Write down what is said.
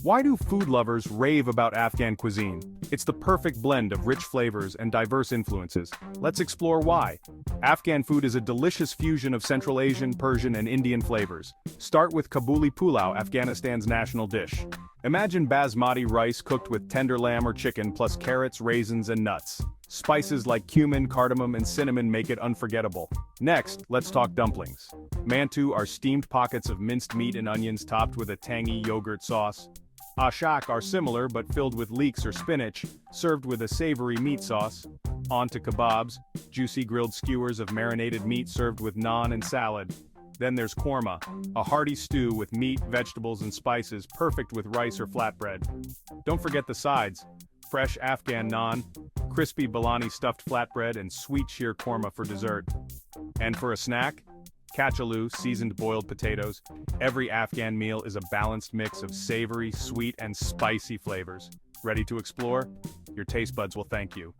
Why do food lovers rave about Afghan cuisine? It's the perfect blend of rich flavors and diverse influences. Let's explore why. Afghan food is a delicious fusion of Central Asian, Persian, and Indian flavors. Start with Kabuli pulao, Afghanistan's national dish. Imagine basmati rice cooked with tender lamb or chicken plus carrots, raisins, and nuts. Spices like cumin, cardamom, and cinnamon make it unforgettable. Next, let's talk dumplings. Mantu are steamed pockets of minced meat and onions topped with a tangy yogurt sauce. Ashak are similar but filled with leeks or spinach, served with a savory meat sauce. On to kebabs, juicy grilled skewers of marinated meat served with naan and salad. Then there's korma, a hearty stew with meat, vegetables, and spices, perfect with rice or flatbread. Don't forget the sides: fresh Afghan naan, crispy balani stuffed flatbread, and sweet sheer korma for dessert. And for a snack, kachaloo, seasoned boiled potatoes. Every Afghan meal is a balanced mix of savory, sweet, and spicy flavors. Ready to explore? Your taste buds will thank you.